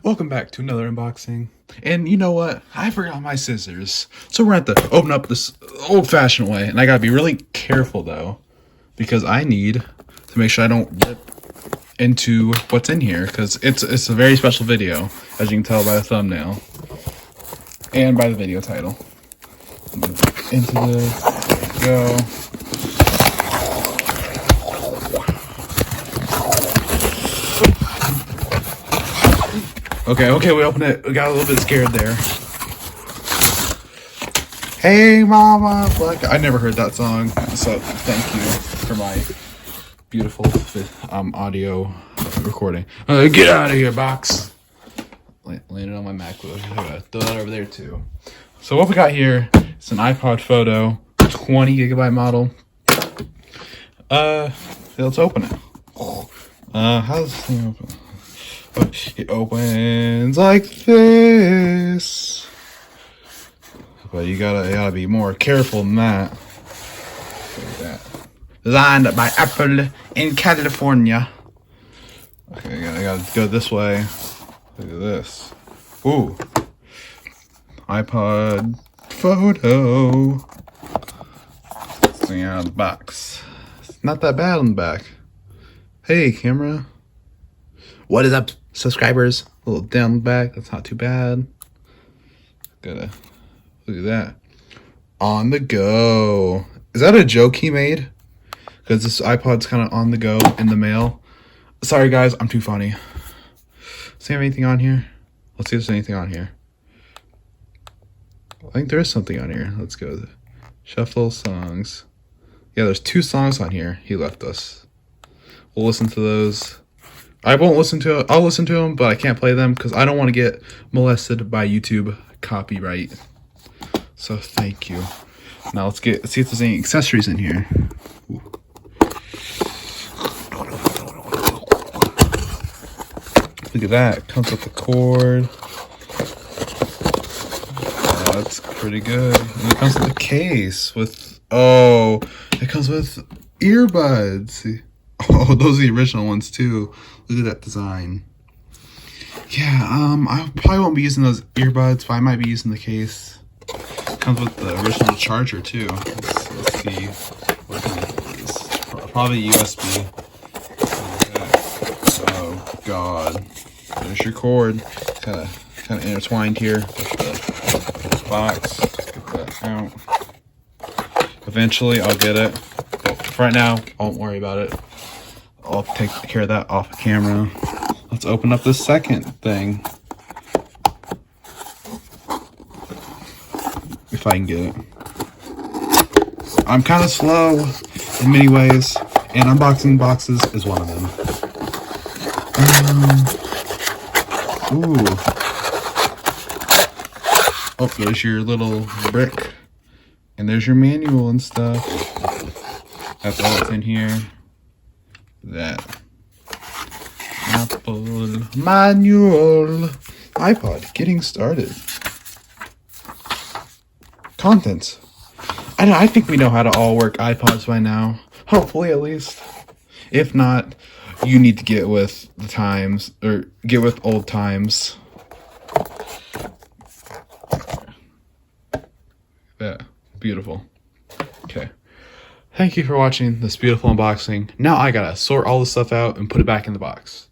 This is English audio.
Welcome back to another unboxing. And you know what? I forgot my scissors. So we're going to have to open up this old-fashioned way. And I got to be really careful, though, because I need to make sure I don't rip into what's in here, because it's a very special video, as you can tell by the thumbnail and by the video title. Into this, there we go. Okay, we opened it. We got a little bit scared there. Hey, mama. I never heard that song, so thank you for my beautiful audio recording. Get out of here, box. Landed on my MacBook. I gotta throw that over there too. So what we got here is an iPod Photo, 20 gigabyte model. Let's open it. How's this thing open? It opens like this, but you gotta be more careful than that. Like that. Designed by Apple in California. Okay, I gotta go this way. Look at this. Ooh, iPod Photo. Let's see out of the box. It's not that bad on the back. Hey, camera. What is up, subscribers? A little down the back. That's not too bad. Gotta look at that. On the go. Is that a joke he made? Because this iPod's kind of on the go in the mail. Sorry, guys. I'm too funny. Does he have anything on here? Let's see if there's anything on here. I think there is something on here. Let's go. Shuffle songs. Yeah, there's 2 songs on here he left us. We'll listen to those. I won't listen to it. I'll listen to them, but I can't play them because I don't want to get molested by YouTube copyright. So thank you. Now let's see if there's any accessories in here. Ooh. Look at that. It comes with the cord. That's pretty good. And it comes with a case with it comes with earbuds. Oh, those are the original ones too. Look at that design. Yeah, I probably won't be using those earbuds, but I might be using the case. Comes with the original charger too. Let's see. What is this? Probably USB. Oh God. There's your cord. Kind of intertwined here with the box. Get that out. Eventually, I'll get it. But for right now, I won't worry about it. I'll take care of that off camera. Let's open up the second thing. If I can get it. I'm kind of slow in many ways, and unboxing boxes is one of them. Ooh. Oh, there's your little brick. And there's your manual and stuff. That's all that's in here. That Apple manual. iPod getting started. Contents. I think we know how to all work iPods by now. Hopefully, at least. If not, you need to get with the times, or get with old times. Yeah, beautiful. Okay. Thank you for watching this beautiful unboxing. Now I gotta sort all this stuff out and put it back in the box.